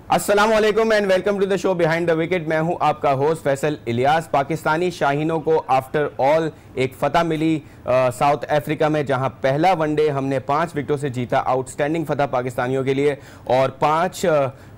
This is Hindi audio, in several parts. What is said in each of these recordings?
अस्सलाम वालेकुम and welcome to the show behind the wicket. मैं हूं आपका होस्ट फैसल इलियास। पाकिस्तानी शाहीनों को आफ्टर ऑल एक फतह मिली साउथ अफ्रीका में, जहां पहला वनडे हमने 5 विकेटों से जीता। आउटस्टैंडिंग फतह पाकिस्तानियों के लिए और 5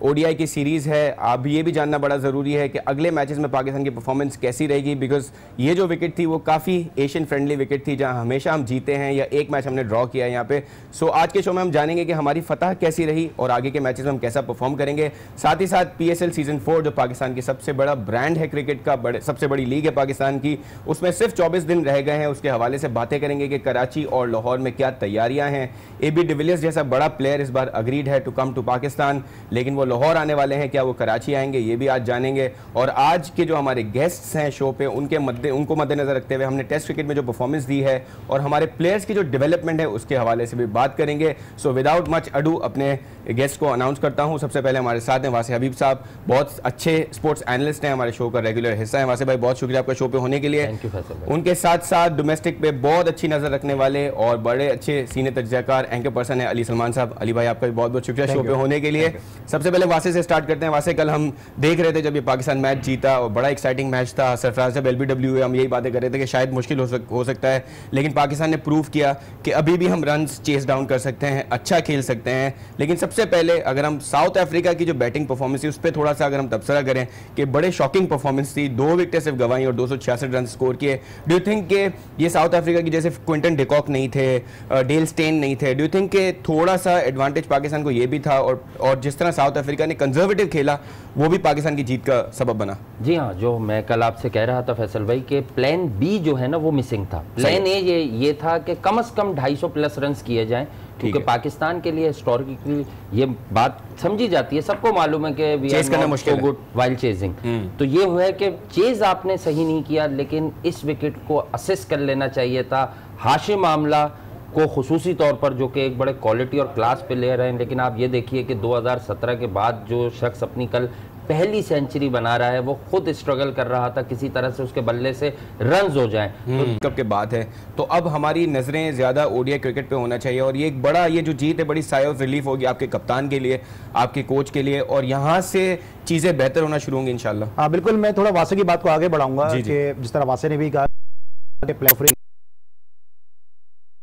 ओडीआई की सीरीज़ है। अब ये भी जानना बड़ा ज़रूरी है कि अगले मैचेस में पाकिस्तान की परफॉर्मेंस कैसी रहेगी, बिकॉज ये जो विकेट थी वो काफ़ी एशियन फ्रेंडली विकेट थी, जहां हमेशा हम जीते हैं या एक मैच हमने ड्रॉ किया है यहाँ पे। सो आज के शो में हम जानेंगे कि हमारी फतह कैसी रही और आगे के मैचेस में हम कैसा परफॉर्म करेंगे। साथ ही साथ PSL सीजन 4 जो पाकिस्तान की सबसे बड़ा ब्रांड है क्रिकेट का, सबसे बड़ी लीग है पाकिस्तान की, उसमें सिर्फ 24 दिन रह गए हैं। उसके हवाले से बातें करेंगे कि कराची और लाहौर में क्या तैयारियां हैं। AB डिविलियर्स जैसा बड़ा प्लेयर इस बार अग्रीड है टू कम टू पाकिस्तान, लेकिन वो लाहौर आने वाले हैं, क्या वो कराची आएंगे, ये भी आज जानेंगे। और आज के जो हमारे गेस्ट्स हैं शो पे, उनको मद्देनजर रखते हुए हमने टेस्ट क्रिकेट में जो परफॉर्मेंस दी है और हमारे प्लेयर्स की जो डेवलपमेंट है उसके हवाले से भी बात करेंगे। सो विदाउट मच अडू अपने गेस्ट को अनाउंस करता हूं। सबसे पहले हमारे साथ हैं वासे हबीब साहब, बहुत अच्छे स्पोर्ट्स एनालिस्ट हैं, हमारे शो का रेगुलर हिस्सा है। वासे भाई बहुत शुक्रिया आपका शो पे होने के लिए। थैंक यू फैसल भाई। उनके साथ साथ डोमेस्टिक पे बहुत अच्छी नजर रखने वाले और बड़े अच्छे सीनियर तजज़ियाकार एंकर पर्सन है अली सलमान साहब। अली भाई आपका भी बहुत बहुत शुक्रिया शो पे होने के लिए। सबसे पहले वासे से स्टार्ट करते हैं। वासे, कल हम देख रहे थे जब ये पाकिस्तान मैच जीता और बड़ा एक्साइटिंग मैच था। सरफराज साहब LBW हम यही बातें कर रहे थे कि शायद मुश्किल हो सकता है, लेकिन पाकिस्तान ने प्रूव किया कि अभी भी हम रन चेस डाउन कर सकते हैं, अच्छा खेल सकते हैं। लेकिन सबसे पहले अगर हम साउथ अफ्रीका की जो बैटिंग परफॉर्मेंस थी उस पर थोड़ा सा अगर हम तबसरा करें कि बड़े शॉकिंग परफॉर्मेंस थी। 2 विकेटें सिर्फ गंवाई और 266 रन स्कोर किए। डू यू थिंक कि ये साउथ अफ्रीका की जैसे क्विंटन डिकॉक नहीं थे, डेल स्टेन नहीं थे, डू यू थिंक कि थोड़ा सा एडवांटेज पाकिस्तान को ये भी था और जिस तरह साउथ अफ्रीका ने कंजर्वेटिव खेला वो भी पाकिस्तान की जीत का सबब बना? जी हाँ, जो मैं कल आपसे कह रहा था फैसल भाई कि प्लान बी जो है ना वो मिसिंग था। प्लान ए ये था कि कम से कम 250 प्लस रन किए जाएं, क्योंकि पाकिस्तान के लिए हिस्टोरिकली ये बात समझी जाती है, सबको मालूम है कि we are not so good while chasing. तो ये हुआ है कि चेज आपने सही नहीं किया, लेकिन इस विकेट को असिस्ट कर लेना चाहिए था। हाशिम आमला को खुसूसी तौर पर, जो कि एक बड़े क्वालिटी और क्लास प्लेयर हैं, लेकिन आप ये देखिए कि 2017 के बाद जो शख्स अपनी कल पहली सेंचुरी बना रहा है वो खुद स्ट्रगल कर रहा था किसी तरह से उसके बल्ले से रन्स हो जाएं। तो कब के बाद है, तो अब हमारी नजरें ज्यादा ओडीआई क्रिकेट पे होना चाहिए और ये जो जीत है बड़ी साय ऑफ रिलीफ होगी आपके कप्तान के लिए, आपके कोच के लिए, और यहाँ से चीजें बेहतर होना शुरू होंगी इंशाल्लाह। हाँ बिल्कुल, मैं थोड़ा वासे की बात को आगे बढ़ाऊंगा कि जिस तरह वासे ने भी कहा कि प्ले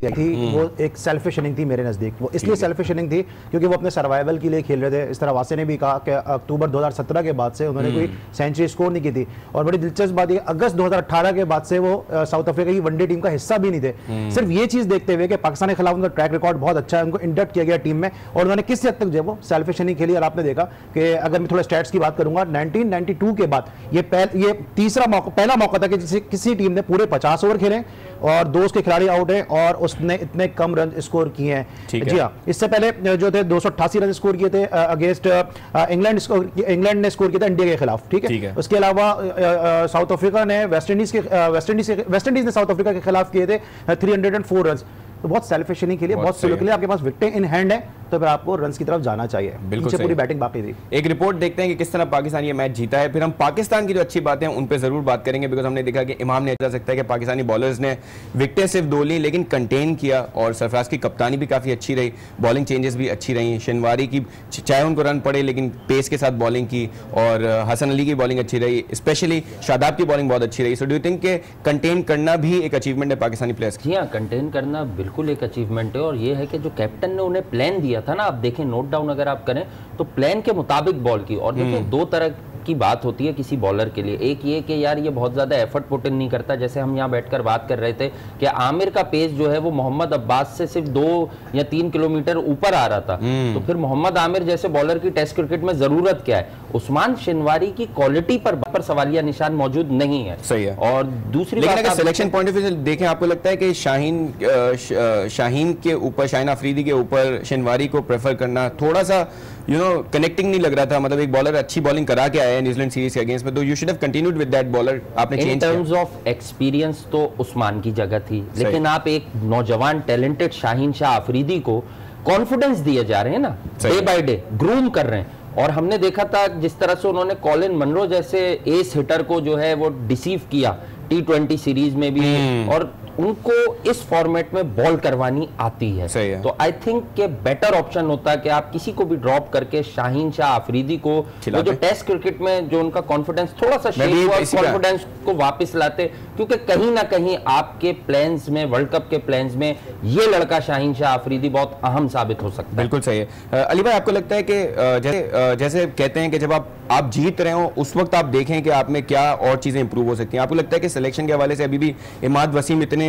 थी वो एक सेल्फिश इनिंग थी मेरे नज़दीक। वो इसलिए सेल्फिश इनिंग थी क्योंकि वो अपने सर्वाइवल के लिए खेल रहे थे। इस तरह वासे ने भी कहा कि अक्टूबर 2017 के बाद से उन्होंने कोई सेंचुरी स्कोर नहीं की थी, और बड़ी दिलचस्प बात है अगस्त 2018 के बाद से वो साउथ अफ्रीका की वनडे टीम का हिस्सा भी नहीं थे। सिर्फ ये चीज़ देखते हुए कि पाकिस्तान के खिलाफ उनका ट्रैक रिकॉर्ड बहुत अच्छा है, उनको इंडक्ट किया गया टीम में और उन्होंने किस हद तक जो है वो सेल्फिश इनिंग खेली। और आपने देखा कि अगर मैं थोड़ा स्टैट्स की बात करूंगा, 1992 के बाद ये पहला मौका था कि किसी टीम ने पूरे 50 ओवर खेले और 2 उसके खिलाड़ी आउट हैं और उसने इतने कम रन स्कोर किए हैं। जी हाँ, इससे पहले जो थे 288 रन स्कोर किए थे अगेंस्ट इंग्लैंड ने स्कोर किया था इंडिया के खिलाफ। ठीक है। उसके अलावा साउथ अफ्रीका ने वेस्ट इंडीज ने साउथ अफ्रीका के खिलाफ किए थे 304 रन। तो बहुत सेल्फिश इनिंग के लिए, बहुत स्लो के लिए आपके पास विकेटें इन हैंड है तो फिर आपको रन्स की तरफ जाना चाहिए। बिल्कुल पूरी बैटिंग बाकी थी। एक रिपोर्ट देखते हैं कि किस तरह पाकिस्तान ये मैच जीता है, फिर हम पाकिस्तान की जो अच्छी बातें हैं उन पे जरूर बात करेंगे, बिकॉज हमने देखा कि इमाम ने जा सकता है कि पाकिस्तानी बॉलर्स ने विकेटें सिर्फ 2 ली लेकिन कंटेन किया, और सरफराज की कप्तानी भी काफी अच्छी रही, बॉलिंग चेंजेस भी अच्छी रही। शिनवारी की चाहे उनको रन पड़े लेकिन पेस के साथ बॉलिंग की, और हसन अली की बॉलिंग अच्छी रही, स्पेशली शादाब की बॉलिंग बहुत अच्छी रही। सो डू यू थिंक के कंटेन करना भी एक अचीवमेंट है पाकिस्तानी प्लेयर्स की? हाँ, कंटेन करना बिल्कुल एक अचीवमेंट है, और ये है कि जो कैप्टन ने उन्हें प्लान दिया था ना, आप देखें नोट डाउन अगर आप करें तो प्लान के मुताबिक बॉल की। और देखिए 2 तरह की बात होती है किसी बॉलर के लिए, एक ये कि यार ये बहुत ज्यादा एफर्ट पुट इन नहीं करता, जैसे हम यहाँ बैठकर बात कर रहे थे कि आमिर का पेस जो है वो मोहम्मद अब्बास से सिर्फ 2 या 3 किलोमीटर ऊपर आ रहा था। तो फिर मोहम्मद आमिर जैसे बॉलर की टेस्ट क्रिकेट में जरूरत क्या है? उस्मान शिनवारी की क्वालिटी पर सवालिया निशान मौजूद नहीं है। सही है। और दूसरी लेकिन अगर सिलेक्शन पॉइंट ऑफ व्यू से देखें, आपको लगता है कि शाहीन के ऊपर, शाहीन अफरीदी के ऊपर शिनवारी को प्रेफर करना थोड़ा सा कनेक्टिंग नहीं लग रहा था? मतलब एक बॉलर अच्छी बॉलिंग करा के आया है न्यूजीलैंड सीरीज के अगेंस्ट में, तो you should have continued with that bowler. आपने change in terms of experience तो उस्मान की जगह थी, लेकिन आप एक नौजवान टैलेंटेड शाहीन शाह अफरीदी को कॉन्फिडेंस दिए जा रहे हैं ना, डे बाय डे ग्रूम कर रहे हैं। और हमने देखा था जिस तरह से उन्होंने कॉलिन मनरो जैसे एस हिटर को जो है वो डिसीव किया T20 सीरीज में भी, और उनको इस फॉर्मेट में बॉल करवानी आती है। सही है। तो आई थिंक के बेटर ऑप्शन होता है कि आप किसी को भी ड्रॉप करके शाहीन शाह अफरीदी को, वो जो टेस्ट क्रिकेट में जो उनका कॉन्फिडेंस थोड़ा सा शेक हुआ, कॉन्फिडेंस को वापस लाते, क्योंकि कहीं ना कहीं आपके प्लान्स में, वर्ल्ड कप के प्लान्स में ये लड़का शाहीन शाह अफरीदी बहुत अहम साबित हो सकता है। बिल्कुल सही है। अली भाई, आपको लगता है कि जैसे कहते हैं कि जब आप जीत रहे हो उस वक्त आप देखें कि आप में क्या और चीजें इंप्रूव हो सकती हैं, आपको लगता है कि सिलेक्शन के हवाले से अभी भी इमाद वसीम इतने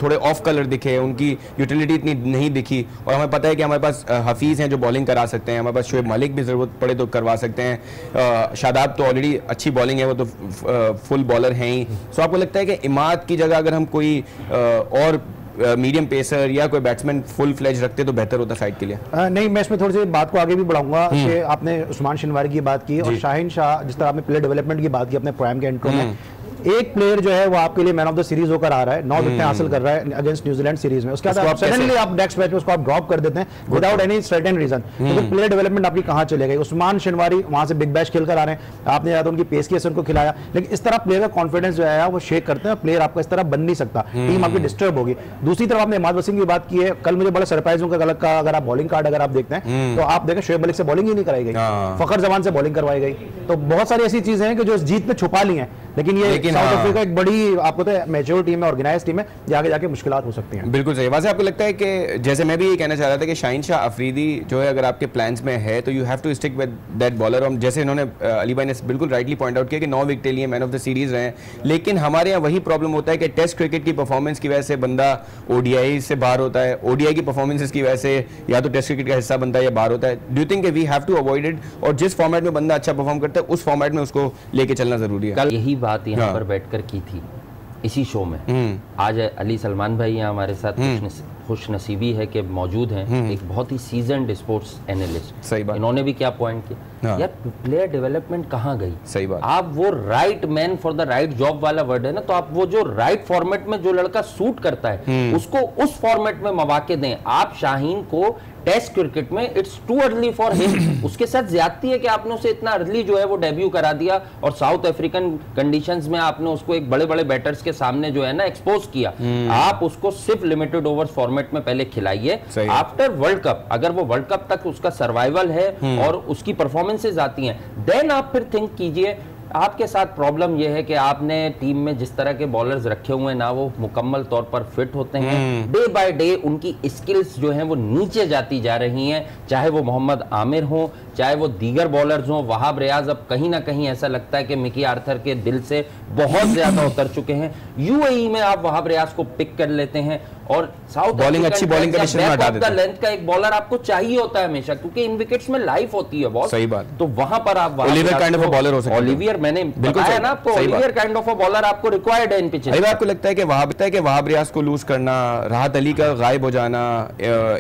थोड़े ऑफ कलर दिखे, उनकी यूटिलिटी इतनी नहीं दिखी, और हमें पता है कि हमारे पास हफीज़ हैं जो बॉलिंग करा सकते हैं, हमारे पास शोएब मलिक भी ज़रूरत पड़े तो करवा सकते हैं, शादाब तो ऑलरेडी अच्छी बॉलिंग है, वो तो फुल बॉलर हैं ही। सो आपको लगता है कि इमाद की जगह अगर हम कोई और मीडियम पेसर या कोई बैट्समैन फुल फ्लेज रखते तो बेहतर होता साइड के लिए? नहीं, मैं इसमें थोड़ी सी बात को आगे भी बढ़ाऊंगा कि आपने उस्मान शनवारी की बात की और शाहीन शाह, जिस तरह आपने प्लेयर डेवलपमेंट की बात की अपने प्राइम के इंट्रो में, एक प्लेयर जो है वो आपके लिए मैन ऑफ द सीरीज होकर आ रहा है, 9 विकेटें हासिल कर रहा है अगेंस्ट न्यूजीलैंड सीरीज में, उसके बाद सडनली आप नेक्स्ट मैच में उसको आप ड्रॉप कर देते हैं विदाउट एनी सर्टेन रीजन, तो प्लेयर डेवलपमेंट आपकी कहां चले गई? उस्मान शनवारी वहां से बिग बैश खेलकर आ रहे हैं, आपने या तो उनकी पेस की उनको खिलाया, लेकिन इस तरह प्लेयर का कॉन्फिडेंस जो है वो शेक करते हैं, प्लेयर आपका इस तरह बन नहीं सकता, टीम आपकी डिस्टर्ब होगी। दूसरी तरफ आपने इमाद वसीम की बात की है, कल मुझे बड़ा सरप्राइज होगा गलत का, अगर आप बॉलिंग कार्ड अगर आप देखते हैं तो आप देखें शोएब मलिक से बॉलिंग ही नहीं कराई गई, फखर जमान से बॉलिंग करवाई गई, तो बहुत सारी ऐसी चीजें हैं कि जो इस जीत में छुपा ली हैं, लेकिन ये साउथ अफ्रीका एक बड़ी आपको तो मैच्योर टीम है, ऑर्गेनाइज टीम है, आगे जाके मुश्किलात हो सकती हैं। बिल्कुल सही। वैसे आपको लगता है कि जैसे मैं भी ये कहना चाह रहा था कि शाहीन शाह अफरीदी जो है अगर आपके प्लान्स में है तो you have to stick with that bowler, और जैसे इन्होंने अली भाई ने बिल्कुल राइटली पॉइंट आउट किया कि 9 विकेट लिए मैन ऑफ द सीरीज रहे हैं, लेकिन हमारे यहाँ वही प्रॉब्लम होता है कि टेस्ट क्रिकेट की परफॉर्मेंस की वजह से बंदा ओडीआई से बाहर होता है, ओडीआई की परफॉर्मेंस की वजह से या तो टेस्ट क्रिकेट का हिस्सा बनता है या बाहर होता है। Do you think we have to avoid it, और जिस फॉर्मेट में बंदा अच्छा परफॉर्म करता है उस फॉर्मेट में उसको लेके चलना जरूरी है? कल यही बात यहाँ पर बैठकर की थी इसी शो में। आज अली सलमान भाई यहाँ हमारे साथ खुश नसीबी है कि मौजूद हैं, एक बहुत ही सीजन्ड स्पोर्ट्स एनालिस्ट। सही बात। इन्होंने भी क्या पॉइंट किया, यार प्लेयर डेवलपमेंट कहाँ गई? सही बात। आप वो right man for the right job वाला वर्ड है ना, तो आप वो जो राइट फॉर्मेट में जो लड़का सूट करता है उसको उस फॉर्मेट में मौके दें। आप शाहीन को टेस्ट क्रिकेट में it's too early for him, उसके साथ ज्यादती है कि आपने उसे इतना अर्ली जो है वो डेब्यू करा दिया, और साउथ अफ्रीकन कंडीशंस में आपने उसको एक बड़े बड़े बैटर्स के सामने जो है ना एक्सपोज किया। आप उसको सिर्फ लिमिटेड ओवर्स फॉर्मेट में पहले खिलाइए, आफ्टर वर्ल्ड कप अगर वो वर्ल्ड कप तक उसका सर्वाइवल है और उसकी परफॉर्मेंसेज आती हैं, देन आप फिर थिंक कीजिए। आपके साथ प्रॉब्लम यह है कि आपने टीम में जिस तरह के बॉलर्स रखे हुए हैं ना, वो मुकम्मल तौर पर फिट होते हैं, डे बाय डे उनकी स्किल्स जो हैं वो नीचे जाती जा रही हैं, चाहे वो मोहम्मद आमिर हो, चाहे वो दीगर बॉलर्स हों। वहाब रियाज अब कहीं ना कहीं ऐसा लगता है कि मिकी आर्थर के दिल से बहुत ज्यादा उतर चुके हैं। यूएई में आप वहाब रियाज को पिक कर लेते हैं, और साउथ बॉलिंग अच्छी बॉलिंग कंडीशन में हटा देते हैं। लेंथ का एक बॉलर आपको चाहिए होता है हमेशा, क्योंकि इन विकेट्स में लाइफ होती है बहुत। सही बात। तो वहां पर आप Olivier kind of a bowler हो सकता है। ओलिवियर मैंने बताया ना आपको, Olivier kind of a bowler आपको रिक्वायर्ड है इन पिचेस। अभी आपको लगता है कि वहाब रियाज को लूज करना, राहत अली का गायब हो जाना,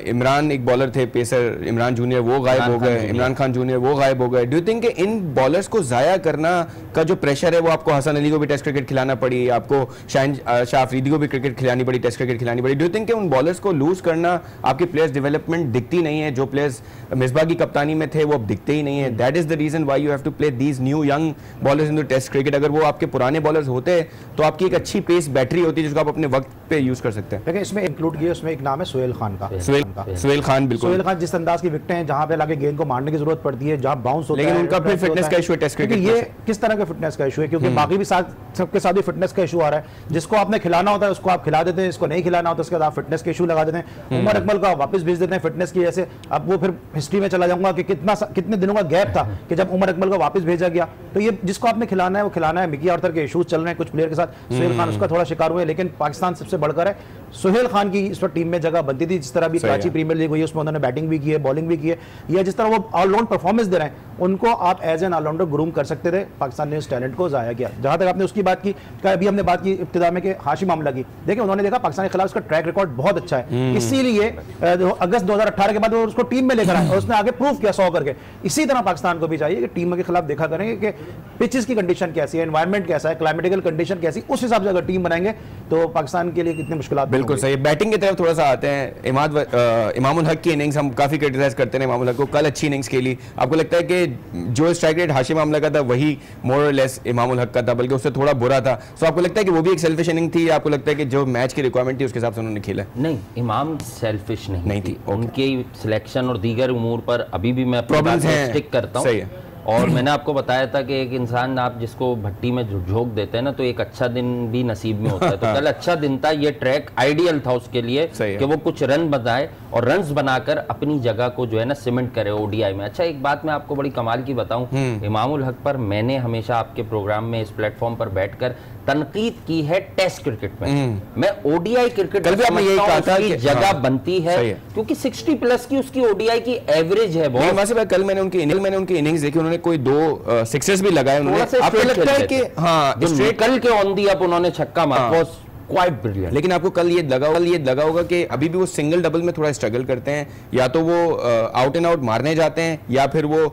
इमरान एक बॉलर थे पेसर इमरान जूनियर, वो गायब हो गए, इमरान खान जूनियर वो गायब हो गए, do you think in bowlers को जाया करना का जो प्रेशर है वो आपको हसन अली को भी टेस्ट क्रिकेट खिलाना पड़ी, आपको शाहीन शाह अफरीदी को भी क्रिकेट खिलानी पड़ी, टेस्ट क्रिकेट खिलानी पड़ी, डू यू थिंक उन बॉलर्स को लूज करना आपके प्लेयर्स डेवलपमेंट दिखती नहीं है? जो प्लेयर्स मिसबा की कप्तानी में थे वो अब दिखते ही नहीं है। That is the reason why you have to play these new young bowlers in the test cricket. अगर वो आपके पुराने बॉलर्स होते तो आपकी एक अच्छी पेस बैटरी होती जिसको आप अपने वक्त पे यूज कर सकते हैं। देखिए इसमें इंक्लूड किया, उसमें एक नाम है सोहेल खान का। सोहेल खान, बिल्कुल। सोहेल खान जिस अंदाज की विकेटें हैं, जहां पे लाके गेंद को मारने की जरूरत पड़ती है, जहां बाउंस होता है, लेकिन उनका फिर फिटनेस का इशू है टेस्ट क्रिकेट। ये किस तरह का फिटनेस का इशू है? क्योंकि बाकी भी सबके साथ ही फिटनेस का इशू आ रहा है। जिसको आपने खिलाना होता है उसको आप खिला देते हैं, इसको नहीं खिलाना होता उसके बाद आप फिटनेस के इशू लगा देते हैं। उमर अकमल का वापस भेज देते हैं फिटनेस की वजह से। अब वो फिर हिस्ट्री में चला जाऊंगा कि कितने दिनों का गैप था कि जब उमर अकमल को वापस भेजा गया। तो ये जिसको आपने खिलाना है वो खिलाना है। मिकी आर्थर के इशूज चल रहे हैं कुछ प्लेयर के साथ, सोहेल खान उसका थोड़ा शिकार हुए, लेकिन पाकिस्तान सबसे बढ़कर है। सोहेल खान की इस पर टीम में जगह बनती थी, जिस तरह भी कराची प्रीमियर लीग हुई उसमें उन्होंने बैटिंग भी की है, बॉलिंग भी की है, या जिस तरह वो ऑलराउंड परफॉर्मेंस दे रहे हैं उनको आप एज एन ऑलराउंडर ग्रूम कर सकते थे। पाकिस्तान ने उस टैलेंट को जाया किया। जहां तक आपने उसकी बात की, अभी हमने बात की इब्तिदा में कि हाशिम आमला की, देखिए उन्होंने देखा पाकिस्तान के खिलाफ उसका ट्रैक रिकॉर्ड बहुत अच्छा है, इसीलिए अगस्त 2018 के बाद वो उसको टीम में लेकर आए और उसने आगे प्रूव किया 100 करके। इसी तरह पाकिस्तान को भी चाहिए कि टीम के खिलाफ देखा करेंगे कि पिचेस की कंडीशन कैसी है, एनवायरमेंट कैसा है, क्लाइमेटिकल कंडीशन कैसी, उस हिसाब से अगर टीम बनाएंगे तो पाकिस्तान के लिए कितनी मुश्किलात बिल्कुल सही। बैटिंग की तरफ थोड़ा सा आते हैं। इमामुल हक की इनिंग्स हम काफी क्रिटिसाइज करते हैं इमामुल हक को, कल अच्छी इनिंग्स खेली। आपको लगता है कि जो स्ट्राइक रेट हाशिम आमला का था वही मोर और लेस इमामुल हक का था, बल्कि उससे थोड़ा बुरा था? सो आपको लगता है कि वो भी एक सेल्फिश इनिंग थी, या आपको लगता है कि जो मैच की रिक्वायरमेंट थी उसके हिसाब से उन्होंने खेला? नहीं, इमाम सेल्फिश नहीं थी। Okay. उनकी सिलेक्शन और दीगर उमूर पर अभी भी मैं प्रॉब्लम्स हैं, स्टिक करता सही हूँ। है। और मैंने आपको बताया था कि एक इंसान आप जिसको भट्टी में झोंक देते हैं ना, तो एक अच्छा दिन भी नसीब में होता है। तो कल अच्छा दिन था, ये ट्रैक आइडियल था उसके लिए कि वो कुछ रन बनाए और रन्स बनाकर अपनी जगह को जो है ना सीमेंट करे ओडीआई में। अच्छा, एक बात मैं आपको बड़ी कमाल की बताऊं, इमामुल हक पर मैंने हमेशा आपके प्रोग्राम में इस प्लेटफॉर्म पर बैठकर तनकीद की है टेस्ट क्रिकेट में। मैं ओडीआई क्रिकेट कल भी आपने यही कहा था कि जगह बनती है क्योंकि 60 प्लस की उसकी ओडीआई की एवरेज है बहुत। कल मैंने उनकी इनिंग्स देखी, उन्होंने कोई 2 सिक्सेस भी लगाए। आपको लगता है कि हाँ, कल के ऑन दी अप उन्होंने छक्का मारा, क्वाइट ब्रिलियंट। लेकिन आपको कल ये लगा होगा कि अभी भी वो सिंगल डबल में थोड़ा स्ट्रगल करते हैं, या तो वो आउट एंड आउट मारने जाते हैं, या फिर वो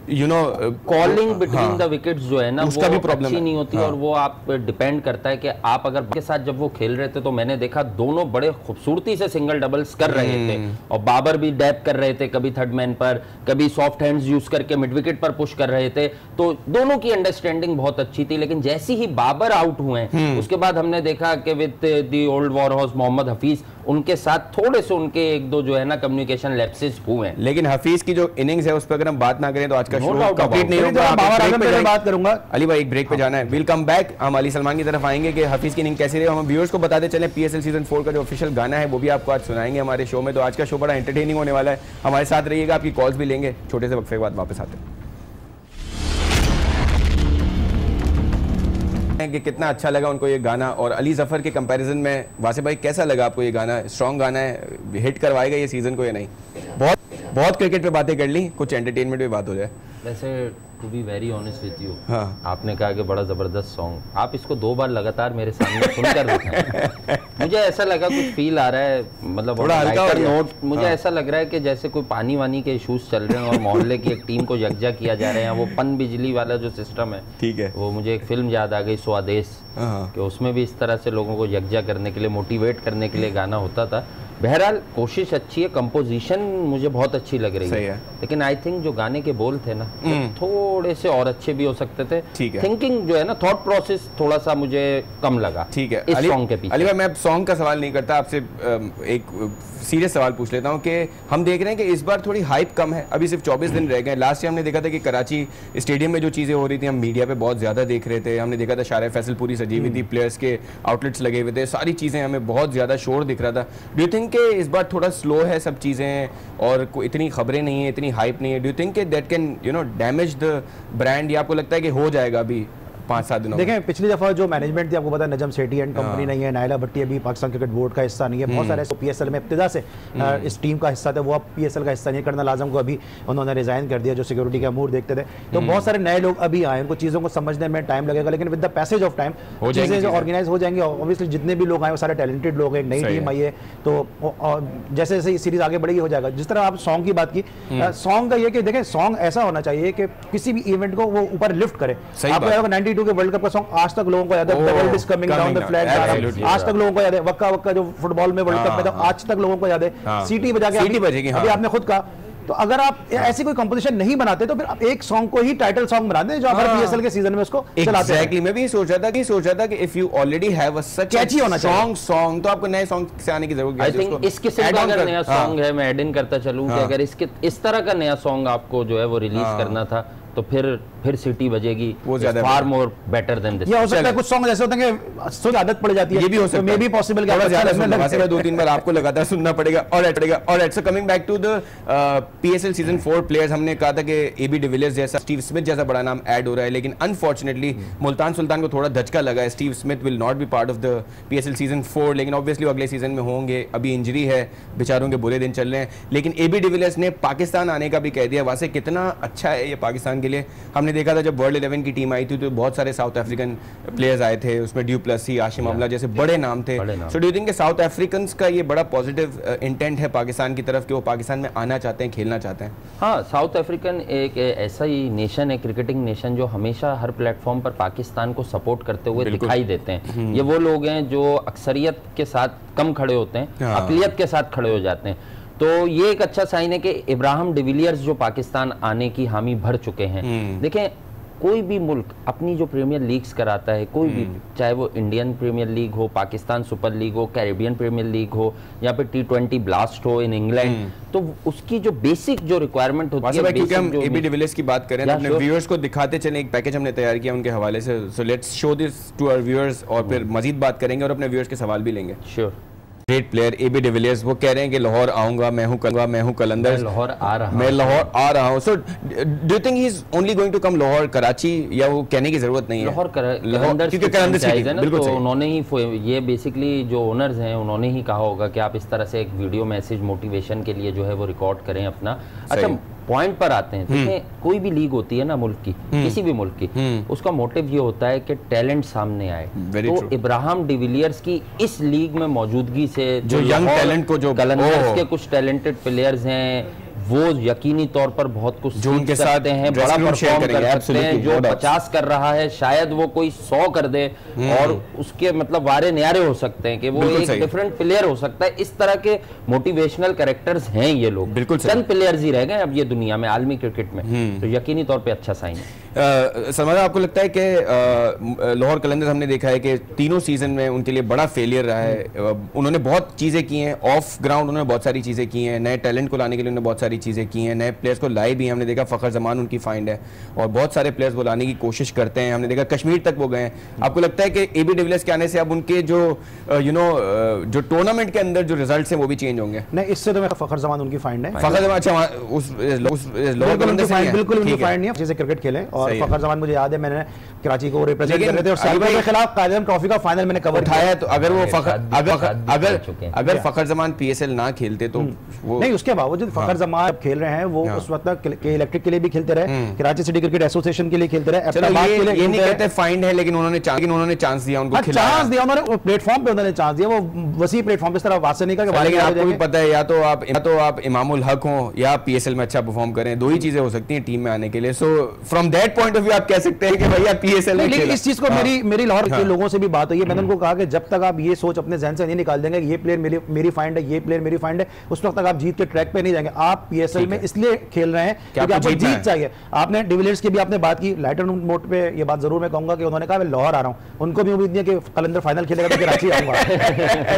कॉलिंग बिटवीन द विकेट्स जो है ना उसका भी प्रॉब्लम अच्छी नहीं होती। और वो आप डिपेंड करता है कि आप अगर के साथ जब वो खेल रहे थे तो मैंने देखा दोनों बड़े खूबसूरती से सिंगल डबल्स कर रहे थे, और बाबर भी डैप कर रहे थे, कभी थर्ड मैन पर, कभी सॉफ्ट हैंड्स यूज करके मिड विकेट पर पुश कर रहे थे। तो दोनों की अंडरस्टैंडिंग बहुत अच्छी थी। लेकिन जैसे ही बाबर आउट हुए उसके बाद हमने देखा कि with the old war horse Mohammad Hafeez, उनके साथ थोड़े से उनके एक दो जो है ना कम्युनिकेशन लैप्सेस हुए हैं। लेकिन हफीज की जो इनिंग्स है उस पर अगर हम बात ना करें तो आज का शो कंप्लीट नहीं होगा। बात करूंगा अली भाई, एक ब्रेक पे जाना है। Will come back. हम अली सलमान की तरफ आएंगे कि हफीज की इनिंग कैसी रही। हम व्यूअर्स को बताते चले पीएसएल सीजन 4 का जो ऑफिशियल गाना है वो भी आपको आज सुनाएंगे हमारे शो में। तो आज का शो बड़ा एंटरटेनिंग होने वाला है, हमारे साथ रहिएगा। आपकी कॉल्स भी लेंगे, छोटे से वक्फे के बाद वापस आते हैं। कि कितना अच्छा लगा उनको ये गाना, और अली जफर के कंपैरिजन में वासिफ भाई कैसा लगा आपको ये गाना? स्ट्रॉन्ग गाना है, हिट करवाएगा ये सीजन को या नहीं? बहुत क्रिकेट पे बातें कर ली, कुछ एंटरटेनमेंट पे बात हो जाए। वैसे to be very honest with you, हाँ, आपने कहा कि बड़ा जबरदस्त सॉन्ग, आप इसको 2 बार लगातार मेरे सामने सुनकर दिखाएं। मुझे ऐसा लगा कुछ फील आ रहा है, मतलब थोड़ा हल्का नोट। मुझे ऐसा लग रहा है कि जैसे कोई पानी वानी के इश्यूज चल रहे हैं और मोहल्ले की एक टीम को यकजा किया जा रहा है। वो पन बिजली वाला जो सिस्टम है, ठीक है, वो मुझे एक फिल्म याद आ गई, स्वादेश, कि उसमें भी इस तरह से लोगों को यकजा करने के लिए, मोटिवेट करने के लिए गाना होता था। बहरहाल कोशिश अच्छी है, कंपोजिशन मुझे बहुत अच्छी लग रही है, लेकिन आई थिंक जो गाने के बोल थे ना थोड़े से और अच्छे भी हो सकते थे। थिंकिंग जो है ना, थॉट प्रोसेस थोड़ा सा मुझे कम लगा। ठीक है, इस सॉन्ग के पीछे। अली भाई, मैं सॉन्ग का सवाल नहीं करता, आपसे एक सीरियस सवाल पूछ लेता हूँ कि हम देख रहे हैं कि इस बार थोड़ी हाइप कम है, अभी सिर्फ 24 दिन रह गए। लास्ट ईयर हमने देखा था कि कराची स्टेडियम में जो चीज़ें हो रही थी हम मीडिया पे बहुत ज़्यादा देख रहे थे। हमने देखा था शारे फैसल पूरी सजी हुई थी, प्लेयर्स के आउटलेट्स लगे हुए थे, सारी चीज़ें, हमें बहुत ज़्यादा शोर दिख रहा था। डू यू थिंक कि इस बार थोड़ा स्लो है सब चीज़ें और इतनी खबरें नहीं है, इतनी हाइप नहीं है? Do you think that can damage the brand, या आपको लगता है कि हो जाएगा अभी 5-7 दिनों? देखें, पिछली दफा जो मैनेजमेंट थी, आपको पता है नजम सेठी एंड कंपनी नहीं है, नायला भट्टी अभी पाकिस्तान क्रिकेट बोर्ड का हिस्सा नहीं है, बहुत सारे पीएसएल में इब्तिदा से इस टीम का हिस्सा थे, वो अब पीएसएल का हिस्सा नहीं है। कर्नल आजम को अभी उन्होंने रिजाइन कर दिया, जो सिक्योरिटी के अमूर देखते थे। तो बहुत सारे नए लोग अभी आए, उनको चीज़ों को समझने में टाइम लगेगा, लेकिन with the passage of time चीज़ें जो ऑर्गेनाइज हो जाएंगी। ऑब्वियसली जितने भी लोग आए वो सारे टैलेंटेड लोग हैं, एक नई टीम आई है, तो जैसे जैसे सीरीज आगे बढ़ेगी हो जाएगा। जिस तरह आप सॉन्ग की बात की, सॉन्ग का ये कि देखें, सॉन्ग ऐसा होना चाहिए कि किसी भी इवेंट को वो ऊपर लिफ्ट करे। आपको 92 के वर्ल्ड कप का सॉन्ग आज तक लोगों को याद है, the world is coming down the flag, आज तक लोगों को याद है। वक्का वक्का जो फुटबॉल में वर्ल्ड कप में था, आज तक लोगों को याद है। सीटी बजा के अभी आपने खुद कहा। तो अगर आप ऐसी कोई कंपोजिशन नहीं बनाते तो फिर आप एक सॉन्ग को ही टाइटल सॉन्ग बना दें, जो हमारे पीएसएल के सीजन में उसको चलाते हैं। एग्जैक्टली, मैं भी सोच रहा था कि if you already have a such catchy होना चाहिए सॉन्ग, तो आपको नए सॉन्ग से आने की जरूरत है। आई थिंक इस किस्म का अगर नया सॉन्ग है, मैं ऐड इन करता चलूं कि अगर इस तरह का नया सॉन्ग आपको जो है वो रिलीज करना था, तो फिर सिटी बजेगी, वो ज्यादा फार मोर बेटर देन दिस। ये हो सकता है कुछ सॉन्ग ऐसे होते हैं कि सोच आदत पड़ जाती है, ये भी हो सकता है, मे बी पॉसिबल कि ज्यादा सुनना पड़ेगा, 2-3 बार आपको लगातार सुनना पड़ेगा। Alright, so coming back to the PSL season 4 players, हमने कहा था कि एबी डिविलियर्स जैसा, स्टीव स्मिथ जैसा बड़ा नाम ऐड हो रहा है, लेकिन अनफॉर्चुनेटली मुल्तान सुल्तान को थोड़ा धचका लगा है। Steve Smith will not be part of the PSL season 4, लेकिन ऑब्वियसली अगले सीजन में होंगे। अभी इंजरी है, बेचारों के बुरे दिन चल रहे हैं, लेकिन एबी डिविलियर्स ने पाकिस्तान आने का भी कह दिया। वैसे कितना अच्छा है ये पाकिस्तान के लिए। हमने देखा था जब वर्ल्ड 11 की टीम आई थी तो बहुत सारे साउथ अफ्रीकन प्लेयर्स आए थे, उसमें ड्यू प्लसी, आशिम अमला जैसे बड़े नाम थे। सो do you think south African का ये बड़ा पॉजिटिव इंटेंट है पाकिस्तान की तरफ कि वो पाकिस्तान में आना चाहते हैं, खेलना चाहते हैं? हाँ, साउथ अफ्रीकन एक ऐसा ही नेशन है, क्रिकेटिंग नेशन, जो हमेशा हर प्लेटफॉर्म पर पाकिस्तान को सपोर्ट करते हुए दिखाई देते हैं। ये वो लोग हैं जो अक्सरियत के साथ कम खड़े होते हैं, अक़लियत के साथ खड़े हो जाते हैं। तो ये एक अच्छा साइन है कि इब्राहिम डिविलियर्स जो पाकिस्तान आने की हामी भर चुके हैं। देखें, कोई भी मुल्क अपनी जो प्रीमियर लीग्स कराता है, कोई भी, चाहे वो इंडियन प्रीमियर लीग हो, पाकिस्तान सुपर लीग हो, कैरेबियन प्रीमियर लीग हो, या फिर T20 ब्लास्ट हो इन इंग्लैंड, तो उसकी जो बेसिक जो रिक्वायरमेंट होती है, क्योंकि हम एबी डिविलियर्स की बात करें तो अपने व्यूअर्स को दिखाते चलें, एक पैकेज हमने तैयार किया उनके हवाले से। So let's show this to our viewers और फिर मजीद बात करेंगे और अपने व्यूअर्स के सवाल भी लेंगे। Sure. Great player AB de Villiers, वो कह रहे हैं कि लाहौर आऊंगा, मैं हूं कलंदर, लाहौर आ रहा हूं, मैं लाहौर आ रहा हूं। So do you think he is only going to come Lahore, Karachi, या वो कहने की जरूरत नहीं है? लाहौर कलंदर, क्योंकि कलंदर है ना, तो उन्होंने ही ये बेसिकली जो ओनर्स हैं उन्होंने ही कहा होगा कि आप इस तरह से एक वीडियो मैसेज मोटिवेशन के लिए जो है वो रिकॉर्ड करें अपना। अच्छा, पॉइंट पर आते हैं। देखिए, कोई भी लीग होती है ना मुल्क की, किसी भी मुल्क की, उसका मोटिव ये होता है कि टैलेंट सामने आए। तो इब्राहिम डिविलियर्स की इस लीग में मौजूदगी से जो यंग टैलेंट को, जो कलंदर्स के कुछ टैलेंटेड प्लेयर्स हैं, वो यकीनी तौर पर बहुत कुछ जो उनके साथ हैं, बड़ा परफॉर्म कर सकते हैं। जो 50 कर रहा है शायद वो कोई 100 कर दे, और उसके मतलब वारे न्यारे हो सकते हैं कि वो एक डिफरेंट प्लेयर हो सकता है। इस तरह के मोटिवेशनल कैरेक्टर्स हैं ये लोग। बिल्कुल चंद प्लेयर्स ही रह गए अब ये दुनिया में, आलमी क्रिकेट में, तो यकीनी तौर पे अच्छा साइन है। सलमान, आपको लगता है कि लाहौर कलंदर्स, हमने देखा है कि तीनों सीजन में उनके लिए बड़ा फेलियर रहा है, उन्होंने बहुत चीजें की हैं ऑफ ग्राउंड, उन्होंने बहुत सारी चीजें की हैं, नए टैलेंट को लाने के लिए उन्होंने बहुत सारी चीजें की हैं, नए प्लेयर्स को लाए भी हैं। हमने देखा फ़खर जमान उनकी फाइंड है और बहुत सारे प्लेयर्स को लाने की कोशिश करते हैं। हमने देखा कश्मीर तक वो गए हैं। आपको लगता है कि एबी डिविलियर्स के आने से अब उनके जो जो टूर्नामेंट के अंदर जो रिजल्ट्स हैं वो भी चेंज होंगे? नहीं, इससे तो मैं फ़खर जमान उनकी फाइंड है। फ़खर जमान, अच्छा, लाहौर कलंदर्स बिल्कुल उनकी फाइंड नहीं है, जैसे क्रिकेट खेले। और फ़खर जमान मुझे याद है, मैंने कराची को रिप्रेजेंट कर रहे थे और साइबर के खिलाफ कायदम ट्रॉफी का फाइनल मैंने कवर उठाया है। तो अगर वो अगर फ़खर जमान PSL ना खेलते तो वो नहीं, उसके बावजूद फ़खर जमान खेल रहे हैं, वो उस वक्त के इलेक्ट्रिक के लिए भी खेलते रहे, कराची सिटी क्रिकेट एसोसिएशन के लिए खेलते रहे। ये नहीं कहते फाइंड है, लेकिन उन्होंने चांस दिया उनको, चांस दिया उन्होंने, प्लेटफॉर्म पे उन्होंने चांस दिया, वो वसी प्लेटफॉर्म पे इस तरह वासे नहीं का। लेकिन आपको भी पता है, या तो आप इमामुल हक हो या PSL में अच्छा परफॉर्म करें, दो ही चीजें हो सकती हैं टीम में आने के लिए। So from that point of view आप कह सकते हैं कि भैया PSL में खेला। इस चीज को मेरी लाहौर के लोगों से भी बात हुई है। मैंने उनको कहा कि जब तक आप ये सोच अपने जहन से नहीं निकाल देंगे ये प्लेयर मेरी फाइंड है, ये प्लेयर मेरी फाइंड है, उस वक्त तक आप जीत के ट्रैक पे नहीं जाएंगे। आप PSL में इसलिए खेल रहे हैं क्योंकि आपको जीत चाहिए। आपने डिविलियर्स की भी आपने बात की, लाइटर नोट पे ये बात जरूर मैं कहूंगा कि उन्होंने कहा मैं लाहौर आ रहा हूं, उनको भी उम्मीद नहीं है कि कलंदर फाइनल खेलेगा तो कराची आऊंगा।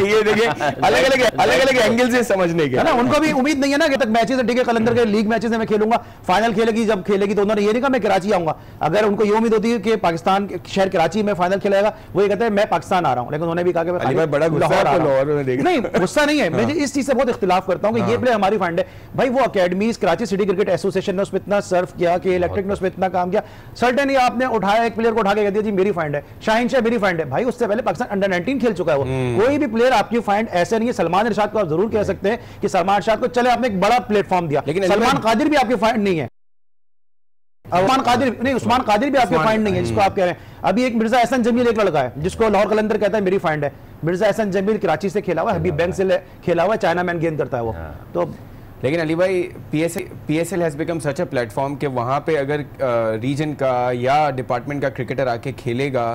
ये देखिए, अलग-अलग एंगल से समझने के, है ना, उनको भी उम्मीद नहीं है ना कि तक मैचेस है, ठीक है, कलंदर के लीग मैचेस में मैं खेलूंगा, फाइनल खेलेगी जब खेलेगी तो उन्होंने ये नहीं कहा मैं कराची आऊंगा। अगर उनको ये उम्मीद होती है कि पाकिस्तान शहर कराची में फाइनल खेलेगा, वो ये कहते हैं मैं पाकिस्तान आ रहा हूं, लेकिन उन्होंने भी कहा कि नहीं, गुस्सा नहीं है। मैं इस चीज से बहुत इख्तिलाफ करता हूं कि ये प्लेयर हमारी फाइंड है। भाई वो academies Karachi city cricket association ने उसमें इतना सर्व किया कि इलेक्ट्रिक ने उसमें इतना काम किया। सर्टेनली आपने उठाया एक प्लेयर को उठा के कह दिया जी मेरी फाइंड है, शाहीन शाह मेरी फाइंड है। भाई उससे पहले पाकिस्तान अंडर 19 खेल चुका है वो। कोई भी प्लेयर आपकी फाइंड ऐसे नहीं है। सलमान इरशाद को आप जरूर कह सकते हैं कि सलमान इरशाद को चले आपने एक बड़ा प्लेटफॉर्म दिया, लेकिन सलमान कादिर भी आपकी फाइंड नहीं है। उस्मान कादिर भी आपके फाइंड नहीं है जिसको आप कह रहे हैं। अभी एक मिर्जा एहसन जमील एक लड़का है जिसको लाहौर कलंदर कहता है मेरी फाइंड है। मिर्जा एहसन जमील कराची से खेला हुआ है, हबीब बैंक से खेला हुआ है, चाइना मैन गेंद करता है वो। तो लेकिन अली भाई PSL has become such a platform कि वहाँ पे अगर रीजन का या डिपार्टमेंट का क्रिकेटर आके खेलेगा,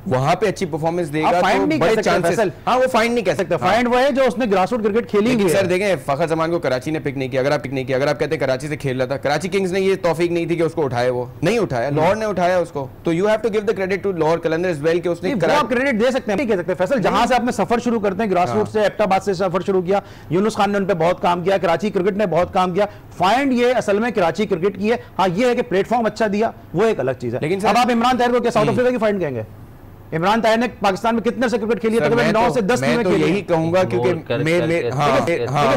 वहां पे अच्छी परफॉर्मेंस देगा तो बड़े चांसेस। हाँ, वो फाइंड नहीं कह सकते। फाइंड वो है जो उसने ग्रासरूट क्रिकेट खेली हुई है। सर देखें, फ़खर जमान को कराची ने पिक नहीं किया। अगर आप पिक नहीं किया, अगर आप कहते हैं कराची से खेल रहा था, कराची किंग्स ने ये तौफीक नहीं थी कि उसको उठाए, वो नहीं उठाया, लाहौर ने उठाया उसको। तो you have to give the credit to Lahore Qalandar as well कि उसने क्रेडिट दे सकते हैं, नहीं कह सकते फैसल। जहां से आपने सफर शुरू करते हैं, ग्रासरूट से एबटाबाद से सफर शुरू किया, यूनुस खान ने उन पे बहुत काम किया, कराची क्रिकेट ने बहुत काम किया। फाइंड ये असल में कराची क्रिकेट की है। हाँ, ये है कि प्लेटफॉर्म अच्छा दिया, वो एक अलग चीज है। लेकिन अब आप इमरान ताहिर को क्या साउथ अफ्रीका की फाइंड कहेंगे? इमरान ताहिर ने पाकिस्तान में कितने से क्रिकेट खेली है? तकरीबन 9 से 10 में खेली है। यही कहूंगा क्योंकि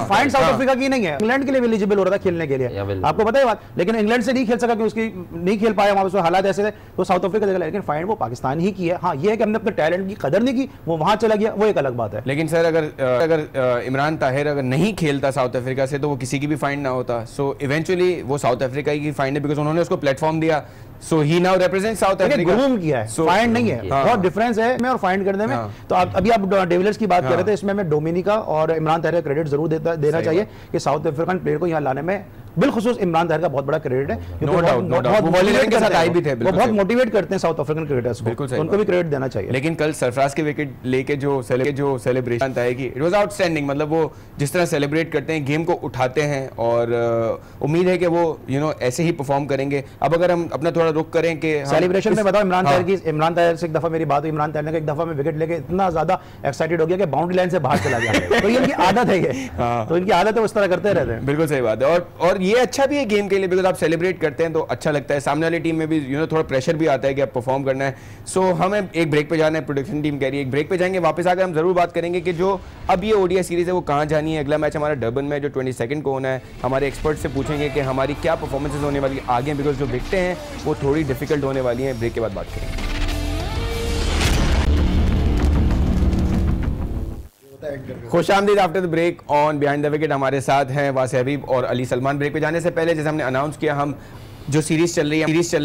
फाइंड साउथ अफ्रीका की नहीं है, इंग्लैंड के लिए एलिजिबल हो रहा था खेलने के लिए, आपको पता है बात, लेकिन इंग्लैंड से नहीं खेल सका, उसकी नहीं खेल पाया, वहां पे हालात ऐसे थे, तो साउथ अफ्रीका जगह, लेकिन फाइंड वो पाकिस्तान ही की है। हाँ, ये है कि हमने अपने टैलेंट की कदर नहीं की, वो वहां चला गया, वो एक अलग बात है। लेकिन सर अगर इमरान ताहिर अगर नहीं खेलता साउथ अफ्रीका से तो वो किसी की भी फाइंड ना होता। सो इवेंचुअली वो साउथ अफ्रीका की फाइंड है बिकॉज उन्होंने उसको प्लेटफॉर्म दिया। So he now represent South Africa. Groom किया है, फाइंड नहीं है, बहुत डिफरेंस है में और फाइंड करने में। तो अभी आप डिविलियर्स की बात कर रहे थे, इसमें मैं डोमिनिका और इमरान ताहिर का क्रेडिट जरूर देना चाहिए कि साउथ अफ्रीकन प्लेयर को यहाँ लाने में बिलखुसूस इमरान ताहिर का बहुत बड़ा क्रेडिट है, वो बहुत मोटिवेट करते हैं साउथ अफ्रीकन क्रिकेटर्स को, उनको भी क्रेडिट देना चाहिए। लेकिन कल सरफराज के विकेट लेके जो सेलिब्रेशन था कि इट वाज आउटस्टैंडिंग, मतलब वो जिस तरह सेलिब्रेट करते हैं, गेम को उठाते हैं, और उम्मीद है कि वो ऐसे ही परफॉर्म करेंगे। अब अगर हम अपना थोड़ा रुक करें कि सेलिब्रेशन में बताओ, इमरान ताहिर से एक दफा मेरी बात हुई, इमरान ताहिर ने एक दफा में विकेट लेके इतना ज्यादा एक्साइटेड हो गया कि बाउंड्री लाइन से बाहर चला गया। तो ये इनकी आदत है, ये तो इनकी आदत है, उस तरह करते रहते हैं। बिल्कुल सही बात है, और ये अच्छा भी है गेम के लिए, बिकॉज आप सेलिब्रेट करते हैं तो अच्छा लगता है। सामने वाली टीम में भी थोड़ा प्रेशर भी आता है कि आप परफॉर्म करना है। सो हमें एक ब्रेक पे जाना है, प्रोडक्शन टीम कह रही है एक ब्रेक पे जाएंगे, वापस आकर हम जरूर बात करेंगे कि जो अब ये ओडीआई सीरीज है वो कहाँ जानी है। अगला मैच हमारा डरबन में जो 22 को होना है, हमारे एक्सपर्ट से पूछेंगे कि हमारी क्या परफॉर्मेंसेज होने वाली आगे, बिकॉज जो विकेटें हैं वो थोड़ी डिफिकल्ट होने वाली हैं। ब्रेक के बाद बात करेंगे। खुशामदीद after the break on behind the wicket. हमारे साथ हैं वासे हबीब और अली सलमान। ब्रेक पे जाने से पहले जैसे हमने अनाउंस किया, हम जो सीरीज चल रही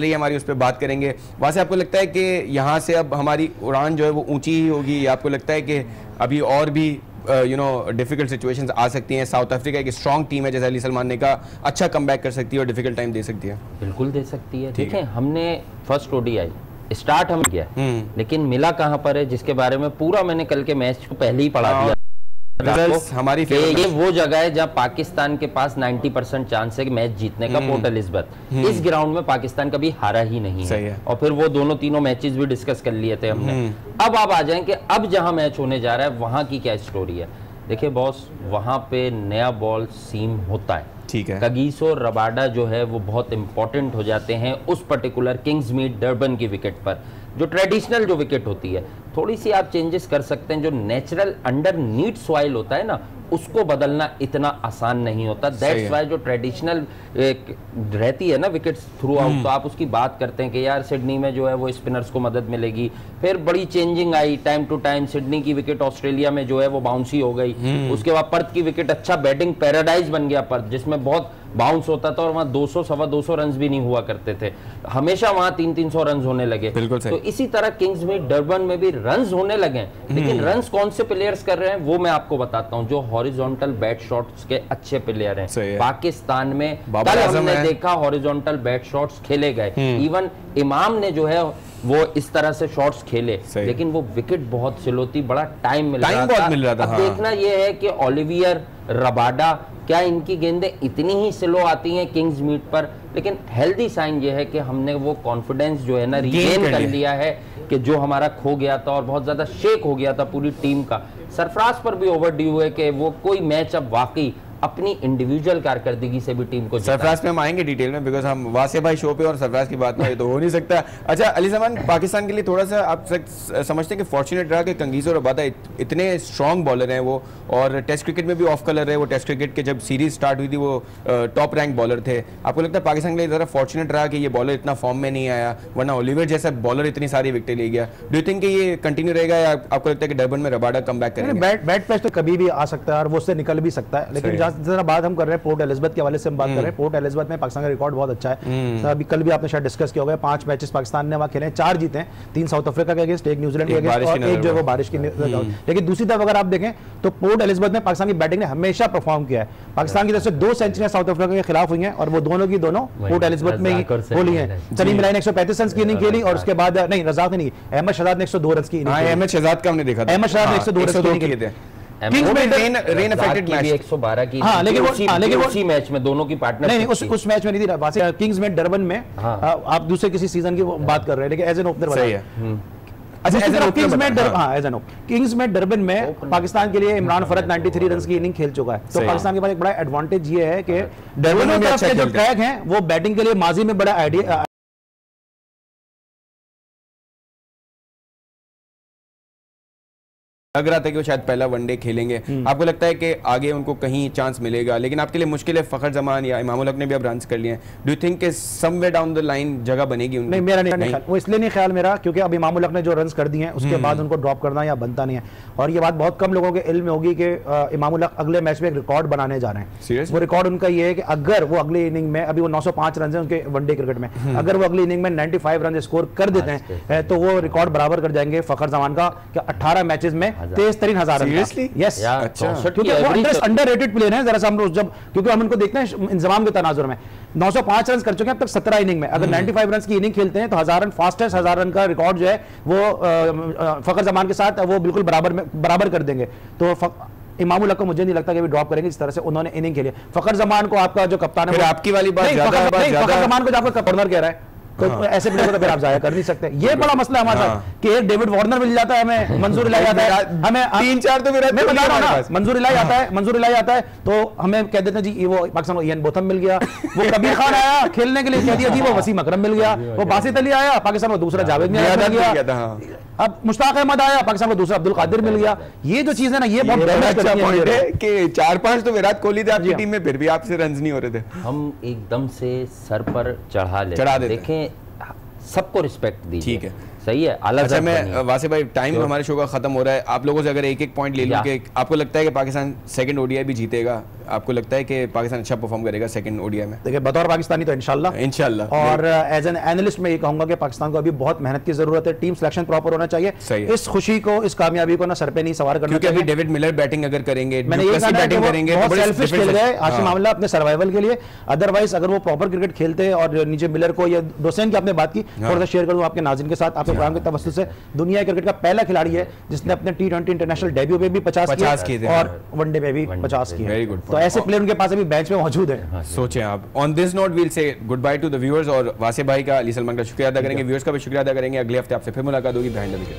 है हमारी, उस पर बात करेंगे। वासे, आपको लगता है कि यहाँ से अब हमारी उड़ान जो है वो ऊंची ही होगी, या आपको लगता है कि अभी और भी डिफिकल्ट सिचुएशंस आ सकती हैं? साउथ अफ्रीका एक स्ट्रॉन्ग टीम है, जैसे अली सलमान ने कहा, अच्छा कमबैक कर सकती है और डिफिकल्ट टाइम दे सकती है। बिल्कुल दे सकती है। ठीक है, हमने फर्स्ट ओडीआई स्टार्ट हम किया, लेकिन मिला कहाँ पर है, जिसके बारे में पूरा मैंने कल के मैच को पहले ही पढ़ा दिया। हमारी ये वो जगह है जहां पाकिस्तान के पास 90% चांस है कि मैच जीतने का, पोर्ट एलिज़ाबेथ। इस ग्राउंड में पाकिस्तान कभी हारा ही नहीं है। और फिर वो तीनों मैचेस भी डिस्कस कर लिए थे हमने। अब आप आ जाएं कि अब जहां मैच होने जा रहा है वहां की क्या स्टोरी है। देखिए बॉस, वहां पे नया बॉल सीम होता है, ठीक है। कगिसो रबाडा जो है वो बहुत इंपॉर्टेंट हो जाते हैं उस पर्टिकुलर किंग्समीड डरबन की विकेट पर। जो ट्रेडिशनल जो विकेट होती है, थोड़ी सी आप चेंजेस कर सकते हैं। जो नेचुरल अंडर नीट सॉइल होता है ना, उसको बदलना इतना आसान नहीं होता। दैट्स वाई जो ट्रेडिशनल रहती है ना विकेट्स थ्रू आउट, तो आप उसकी बात करते हैं कि यार सिडनी में जो है वो स्पिनर्स को मदद मिलेगी। फिर बड़ी चेंजिंग आई टाइम टू टाइम। सिडनी की विकेट ऑस्ट्रेलिया में जो है वो बाउंसी हो गई। उसके बाद पर्थ की विकेट अच्छा बैटिंग पैराडाइज बन गया पर्थ, जिसमें बहुत बाउंस होता था और वहां 200 सवा 200 रन भी नहीं हुआ करते थे, हमेशा वहां 300 रन होने लगे। तो इसी तरह किंग्समीड डरबन में भी रन होने लगे, लेकिन रन कौन से प्लेयर्स कर रहे हैं वो मैं आपको बताता हूं। जो हॉरिजॉन्टल बैट शॉट्स के अच्छे प्लेयर हैं पाकिस्तान में, कल हमने देखा हॉरिजॉन्टल बैट शॉट्स खेले गए। इवन इमाम ने जो है वो इस तरह से शॉट्स खेले, लेकिन वो विकेट बहुत स्लो थी, बड़ा टाइम मिल रहा था। अब देखना ये है कि ओलिवियर रबाडा, क्या इनकी गेंदें इतनी ही स्लो आती हैं किंग्स मीट पर। लेकिन हेल्दी साइन ये है कि हमने वो कॉन्फिडेंस जो है ना रिगेन कर लिया है कि जो हमारा खो गया था और बहुत ज्यादा शेक हो गया था पूरी टीम का। सरफराज पर भी ओवर ड्यू है कि वो कोई मैच अब वाकई अपनी इंडिविजुअल कारकर्दगी से भी टीम को सरफराज पे हम आएंगे डिटेल में, बिकॉज हम वासे भाई शो पे और सरफराज की बात नहीं तो हो नहीं सकता। अच्छा अली सलमान, पाकिस्तान के लिए थोड़ा सा आप समझते हैं कि फॉर्चुनेट रहा कि कंगीसो रबादा इतने स्ट्रॉन्ग बॉलर हैं वो, और टेस्ट क्रिकेट में भी ऑफ कलर है वो। टेस्ट क्रिकेट के जब सीरीज स्टार्ट हुई थी वो टॉप रैंक बॉलर थे। आपको लगता है पाकिस्तान के लिए ज़रा फॉर्चुनेट रहा कि ये बॉलर इतना फॉर्म में नहीं आया, वरना ओलिवियर जैसा बॉलर इतनी सारी विकेटें ले गया? डू यू थिंक कि ये कंटिन्यू रहेगा, या आपको लगता है कि डरबन में रबाडा कम बैक करेंगे? बैट पेस तो कभी भी आ सकता है और वो उससे निकल भी सकता है, लेकिन जरा बात हम कर रहे हैं पोर्ट एलिज़ाबेथ के हवाले से हम बात कर रहे हैं। पोर्ट एलिज़ाबेथ में पाकिस्तान का रिकॉर्ड बहुत अच्छा है। अभी कल भी आपने शायद डिस्कस किया होगा, 5 मैचेस पाकिस्तान ने वहां खेले, 4 जीते हैं, 3 साउथ अफ्रीका के अगेंस्ट, 1 न्यूजीलैंड के अगेंस्ट और 1 जो है वो बारिश की। लेकिन दूसरी तरफ अगर आप देखें तो पोर्ट एलिज़ाबेथ में पाकिस्तान की बैटिंग ने हमेशा परफॉर्म किया है। पाकिस्तान की तरफ से 2 सेंचुरियां साउथ अफ्रीका के खिलाफ हुई हैं और वो दोनों की दोनों पोर्ट एलिज़ाबेथ में ही बोली है। सलीम मिलाई ने 135 रन की इनिंग खेली और उसके बाद नहीं, रज़ाक ने नहीं, अहमद शहजाद ने 102 रन की इनिंग। अहमद शहजाद का हमने देखा, अहमद शहजाद ने 102 रन किए थे। रेन अफेक्टेड मैच 112 की, हाँ, लेकिन वो उसी मैच में दोनों की पार्टनर नहीं, उस मैच में नहीं थी वासे। किंग्स में डरबन में आप दूसरे किसी सीजन की बात कर रहे हैं, लेकिन एज एन ओपनर सही है। किंग्स में डरबन में पाकिस्तान के लिए इमरान फरत 93 रन की इनिंग खेल चुका है। तो पाकिस्तान के पास एक बड़ा एडवांटेज ये है कि डरबन में जो ट्रैक हैं वो बैटिंग के लिए माजी में बड़ा आइडिया लग रहा था कि वो शायद पहला वनडे खेलेंगे, आपको लगता है कि आगे उनको कहीं चांस मिलेगा? लेकिन आपके लिए मुश्किल है, फ़खर जमान या इमामुल हक ने भी अब रन्स कर लिए हैं, डू यू थिंक कि समवेयर डाउन द लाइन जगह बनेगी उनकी? नहीं, मेरा नहीं ख्याल, वो इसलिए नहीं ख्याल मेरा क्योंकि अब इमामुल हक ने जो रन्स कर दिए हैं उसके बाद उनको ड्रॉप करना या बनता नहीं है। और ये बात बहुत कम लोगों के इल्म में होगी कि इमामुल हक अगले मैच में एक रिकॉर्ड बनाने जा रहे हैं। Serious? वो रिकॉर्ड उनका ये है कि अगर वो अगली इनिंग में, अभी वो 905 रन है उनके वनडे क्रिकेट में, अगर वो अगली इनिंग में 95 रन स्कोर कर देते हैं तो वो रिकॉर्ड बराबर कर जाएंगे फ़खर जमान का कि 18 मैचेस में 23-23 हजार रन। यस, क्योंकि वो अंडररेटेड प्लेयर हैं। जरा सा हम जब, क्योंकि हम उनको देखते हैं इंजमाम के तनाजुर में 905 रन कर चुके हैं अब तक 17 इनिंग में। अगर 95 रन की इनिंग खेलते हैं तो 1000 रन, फास्टेस्ट 1000 रन का रिकॉर्ड जो है वो फ़खर जमान के साथ वो बिल्कुल बराबर कर देंगे। तो इमामुल हक को मुझे नहीं लगता कि भी ड्रॉप करेंगे जिस तरह से उन्होंने इनिंग खेली। फ़खर जमान को आपका जो कप्तान है, आपकी वाली बात फ़खर जमान को जो आपका कॉर्नर कह रहा है, तो ऐसे प्लेयर को तो फिर आप जाया कर नहीं सकते। ये बड़ा मसला है हमारे साथ कि एक डेविड वार्नर मिल जाता है, हमें मंजूर इलाही आता है, हमें 3-4 तो मेरा मैं बता रहा हूं ना, मंजूर इलाही आता है तो हमें कह देते हैं जी वो पाकिस्तान को इयान बोथम मिल गया, वो कबीर खान आया खेलने के लिए कह दिया जी वो वसीम अकरम मिल गया, वो बासित अली आया पाकिस्तान को दूसरा जावेद मिल गया, अब मुश्ताक अहमद आया पाकिस्तान को दूसरा अब्दुल कादिर मिल गया। ये जो चीज है ना, ये बहुत डैमेज करती है कि 4-5 तो विराट कोहली थे आपकी टीम में, फिर भी आपसे रन नहीं हो रहे थे। हम एकदम से सर पर चढ़ा लेते, देखें सबको रिस्पेक्ट दीजिए, ठीक है, सही है। अच्छा, मैं वासिफ भाई, टाइम हमारे शो का खत्म हो रहा है, आप लोगों से अगर एक पॉइंट ले लूं कि आपको लगता है कि पाकिस्तान सेकंड ओडीआई भी जीतेगा? आपको लगता है कि पाकिस्तान अच्छा परफॉर्म करेगा सेकंड ओडीआई में? देखिए, बतौर पाकिस्तानी तो इंशाल्लाह, और एज एन एनालिस्ट मैं ये कहूंगा कि पाकिस्तान को अभी बहुत मेहनत की जरूरत है, टीम सिलेक्शन प्रॉपर होना चाहिए। इस खुशी को, इस कामयाबी को ना सर पे नहीं सवार करना, क्योंकि अभी डेविड मिलर बैटिंग अगर करेंगे, मैंने ये बैटिंग करेंगे, बहुत सेल्फिश खेल गए आसिम मामला अपने सर्वाइवल के लिए। अदरवाइज अगर वो प्रॉपर क्रिकेट खेलते और नीचे मिलर को या दोसेन की आपने बात की, थोड़ा सा शेयर कर दूं आपके नाज़रीन के साथ, आपके प्रोग्राम के तवज्जुह से, दुनिया क्रिकेट का पहला खिलाड़ी है जिसने अपने T20 इंटरनेशनल डेब्यू पे भी 50 किए और वनडे पे भी 50 किए। Very good. तो ऐसे प्लेयर उनके पास अभी बेंच में मौजूद है। सोचें आप। ऑन दिस नोट वील से good by two the viewers, और वासिफ भाई का, अली सलमान का शुक्रिया अदा करेंगे, व्यूअर्स का भी शुक्रिया अदा करेंगे। अगले हफ्ते आपसे फिर मुलाकात होगी बिहाइंड द विकेट।